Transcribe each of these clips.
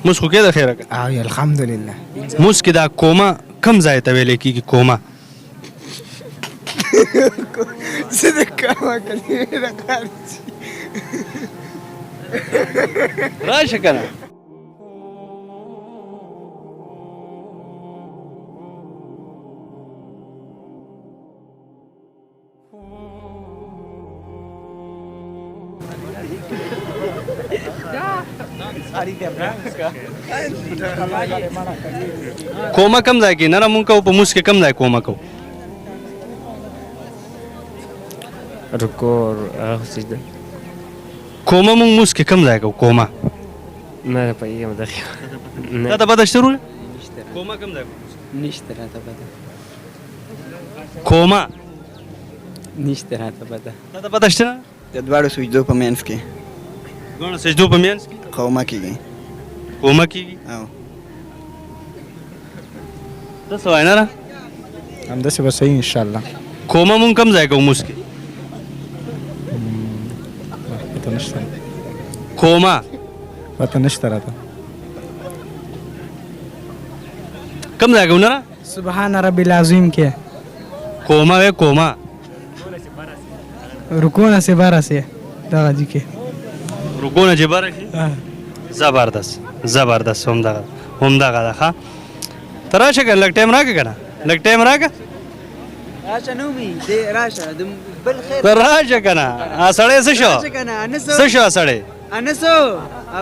موس خو کې د خیره که او الحمدلله موس کې دا کوما کم ځای ته ویلی کېږي کوما زه د کاما کلمې نه کار راشه که نه کوما کم ځای کې نه نه مونږ کوو په موس کې کم ځای کوما کوو رکوع هغه سجده کوما مونږ موس کې کم ځای کوو کوما نه پوهېږم دغه تا ته پته شته ورور کوما کم ځای کوو نشته راته پته کوما نشته راته پته تا ته پته شته نه د دواړو سجدو په منځ کې دواړه سجدو په منځ کې قومه کېږي کوما کېږي او ته څه وایې نه را همداسې به صحیح انشاءالله کوما مونږ کم ځای کوو موس کې پته نشته کوما پته نشته راته کم ځای کوو نه را سبحان رب العظیم کې کوما وی کوما رکوع نه سے بارہ سے دغه دي کې رکوع نه چې بره شي زبردست زبردست همدغه ده ښه ته راشه که لږ ټایم راکړه که نه لږ ټایم راکړه راشه نومي دی راشه د بل خیر ته راشه که نه سړی څه شو راشه که نه انسو څه شو سړی انسو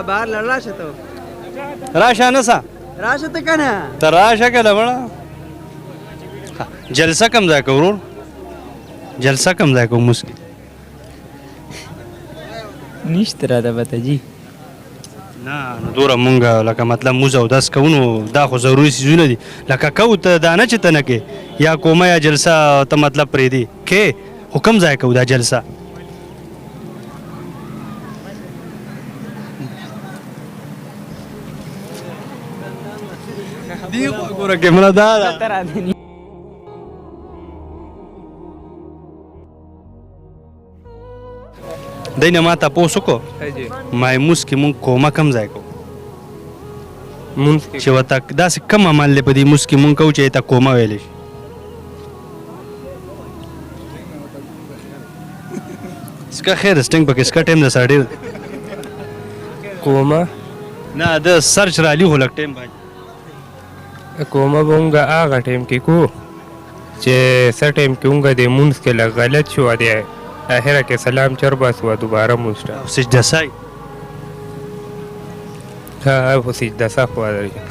بهر لاړ راشه ته راشه انسه راشه ته که نه ته راشه که نه مړه جلسه کم ځای که ورور جلسه کم ځای که موس کې نشته راته پته جي نه نو دوره مونږ لکه مطلب موز او داس کوو نو دا خو ضروري څیزونه دي لکه کوو ته دا نه چې ته نه کې یا کومه یا جلسه ته مطلب پرېږدي کې خو کم ځای کوو دا جلسه دی خو ګوره کیمره دا ده دی نه ما تپوس وکړو مایموس کې مونږ کومه کم ځای کوو مونځ کې چې ورته داسې کم عمل دی په دې موس کې مونږ کوو چې ته کومه ویلی شي اسکا خیر سټینګ پکې اسکا ټایم د سره ډېر کومه نه د سرچ رالي خو لږ ټایم باندې کومه به مونږ هغه ټایم کې کو چې څه ټایم کې مونږ د مونځ کې لږ غلط شو دی اخره کې سلام چر باسو دوباره مونځ ته سجده سای ها خو سجده سا خو درځي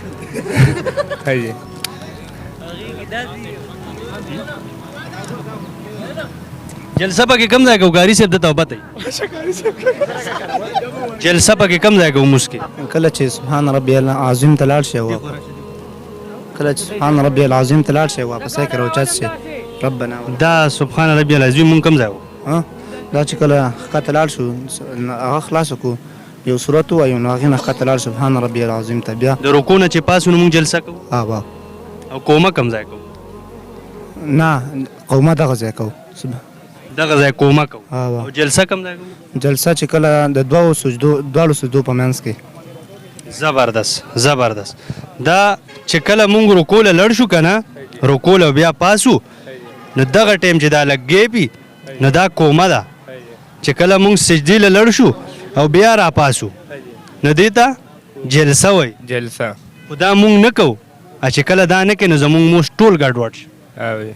هاي جلسه پکې کم ځای کوو ګاري صاحب دته وبته جلسه پکې کم ځای کوو موس کې کله چې سبحان ربي العظیم ته لاړ شي کله چې سبحان ربي العظیم ته لاړ شي واپس یې کړو چات شي ربنا دا سبحان ربي العظیم مونږ کم ځای وو ها دا چې کله ښکته لاړ شو هغه خلاص کړو یو سورت وایو نو هغې نه ښکته لاړ سبحان ربي العظیم ته بیا د رکوع نه چې پاسو نو مونږ جلسه کوو وا او کومه کم ځای کوو نه قومه دغه ځای کوو دغه ځای کومه کوو وا او جلسه کم ځای کوو جلسه چې کله د دواړو سجدو په منځ کې زبردست زبردست دا چې کله مونږ رکوع له لړ شو که نه رکوع له بیا پاسو نو دغه ټایم چې دا لګېپي نو دا کومه ده چې کله مونږ سجدې له لړ شو او بیا را پاسو نو دې ته جلسه وایي جلسه خو دا مونږ نه کوو چې کله دا نه کوي نو زمونږ موس ټول ګډوډ شي اوي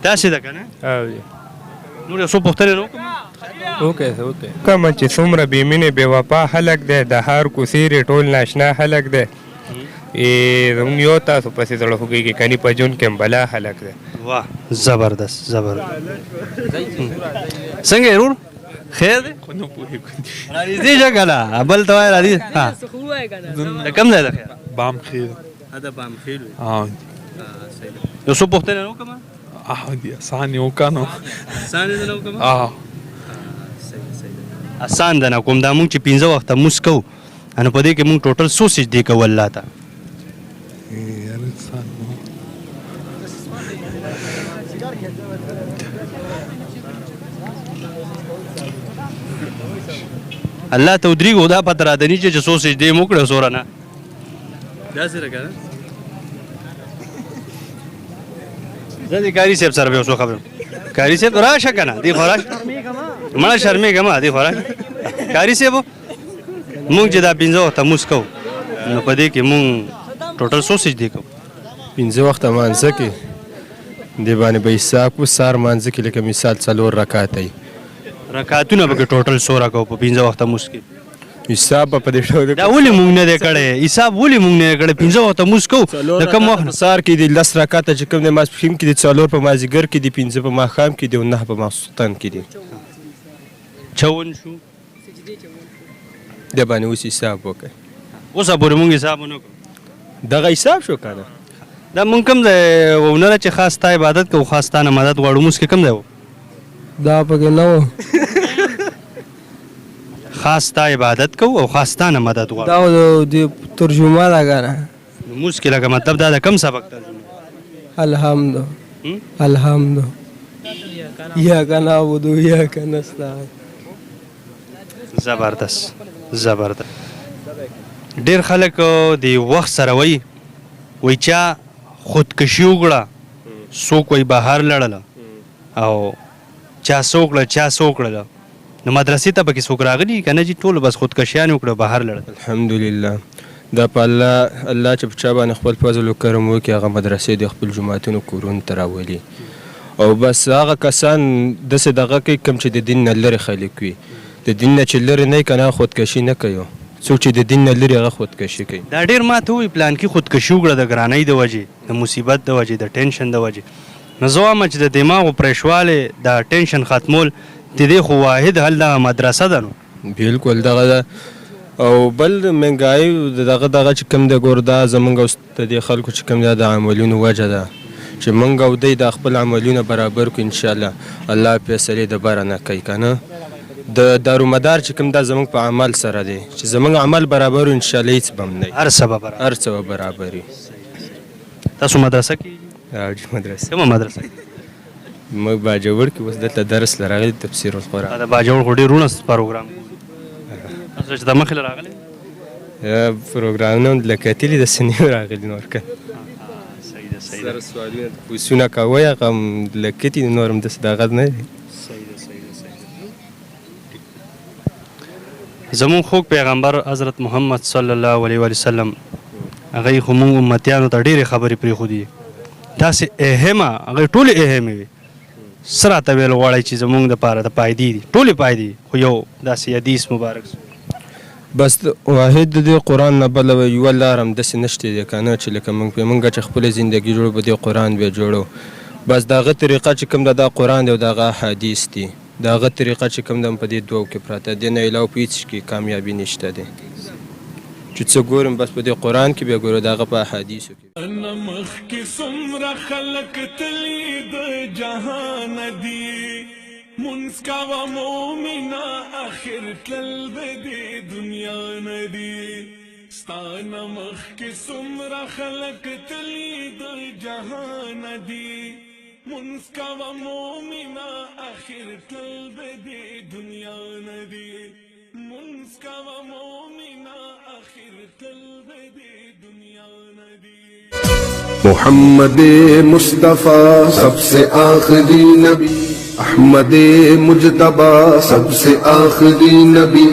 داسې ده که نه اوي نور یو څو پوښتنې نه وکړم اوکې کومه چې څومره بې مینې بې وفا خلک دی د هر کوڅې ټول ناشنا خلک دی زموږ یو تاسو پسې زړه خوږېږي کني په ژوند کې هم بلا خلک دی واه زبردست زبردست څنګه یې ورور خیر دی راځي شه که نه بل ته وایه راځي د کوم ځای ده خیر بام خیر د بام خیل وي یو څو پوښتنې نه وکړم دي آسان یې وکړه نو آسان یې نه وکړم آسان ده نه کوم دا مونږ چې 15 وخته مونځ کوو نو په دې کې مونږ ټوټل څو سجدې کوو الله ته الله ته ودرېږو دا پته راته نه چې څو سجدې مو وکړې سوره نه داسې ده که نه زه د کاري صاحب سره به یو څه خبرم کاري صاحب راشه که نه دې خوا راشه مړه شرمېږم دې خوا راشه کاري صاحب مونږ چې دا 5 وخته مونځ کوو نو په دې کې مونږ ټوټل څو سجدې کوو 5 وخته مانځه کې دې باندې به حساب کو سار مانځه کې لکه مثال 4 رکعات ای رکعتونه به ټوټل 16 کوو په 5 وخته مونځ کې حساب په دې ډول دا ولې مونږ نه دی کړی حساب ولې مونږ نه دی کړی 5 وخته مونځ کوو د کوم وخت سار کې دي 10 رکعات چې کوم د ماسپښین کې دي 4 په مازیګر کې دي 5 په ماښام کې دي او 9 په ماسخوتن کې دي 54 شو دې باندې اوس حساب وکړئ اوس پورې مونږ حساب ونه کړو دغه حساب شو کنه دا مونږ کوم ځای ونه چې خاص تا عبادت کوو خاص تا نه مدد غواړو مونځ کې کوم ځای و دا پکې نه و خاص تا عبادت کوو او خاص تا نه مدد غواړو دا د ترجمه ده که نه مونځ کې لکه مطلب دا د کوم سبق ترجمه الحمد الحمد ایاک نعبد و ایاک نستعین زبردست ډېر خلک د وخت سره وایي چا خودکشي وکړه څوک وایي بهر لړله او چا څه وکړه چا څه وکړله نو مدرسې ته پکې څوک راغلي که نه چې ټولو بس خودکشیان وکړه بهر لړل الحمدلله دا په الله چې په چا باندې خپل فضل و کرم وکړي هغه مدرسې د خپل جوماتونو کورونو ته راولي او بس هغه کسان داسې دغه کوي کوم چې د دین نه لرې خلک وي د دین نه چې لرې نه وي که نه خودکشي نه کوي څوک چې د دین نه لرې هغه خودکشي کوي دا ډېر ما ته وایي پلان کې خودکشي وکړه د ګرانۍ د وجې د مصیبت د وجې د ټینشن د وجې نو زه وایم چې د دماغو پریشوالی د ټینشن ختمول د دې خو واحد حل دغه مدرسه ده نو بالکل دغه ده او بل مهنګایي دغه چې کوم دی ګور دا زمونږ او د دې خلکو چې کوم دی د عملونو وجه ده چې موږ او دی د خپل عملونه برابر کړو انشاءالله الله فیصلې د بره نه کوي که نه د دارومدار چې کوم دا زمونږ په عمل سره دی چې زمونږ عمل برابر وي انشاءالله هېڅ به هم نه هر څه به برابر وي تاسو مدرسه کې مدرسه کومه مدرسه کې موږ باجوړ کې اوس دلته درس لراغلی تفسیر القرآن دا باجوړ خو ډېر رونه پروګرام تاسو چې د مخې له راغلی پروګرامونه هم لکتلي د سنیو راغلي نور که سره سوالونه پوسونه کوئ هغه هم لکتي نور هم داسې دغه نه دی زمون خوږ پیغمبر حضرت محمد صلی الله علیه وسلم هغه خو مونږ امتیانو ته ډېرې خبرې پرېښودي داسې اهمه هغه ټولې اهمې وي څه راته ویل غواړئ چې زمونږ دپاره د پایدې دي ټولې پایدې خو یو داسې حدیث مبارک بس واحد د دې قرآن نه بله یوه لار هم داسې نشته دی که نه چې لکه موږ چې خپله زندګي جوړو په دې قرآن بیا جوړو بس د هغه طریقه چې کوم دا قرآن دی او د هغه حدیث دی د هغه طریقه چې کوم په دې دوو کې پراته دې نه علاوه په هېڅ کې کامیابي نشته دی چې څه ګورم بس په دې قرآن کې بیا ګورو د هغه په احادیثو کې مخکې څومره خلک تللي د جهان دي منځ کوه مومنه اخر تلل د دې دنیا نه دي ستا نه مخکې څومره خلک تللي د جهان دي منځ کوه مومنه اخر تلل د دې دنیا نه دي منځ کوه مومنه اخر تلل د دې دنیا نه دي محمد مصطفیٰ سب سے آخری نبی احمد مجتبی سب سے آخری نبی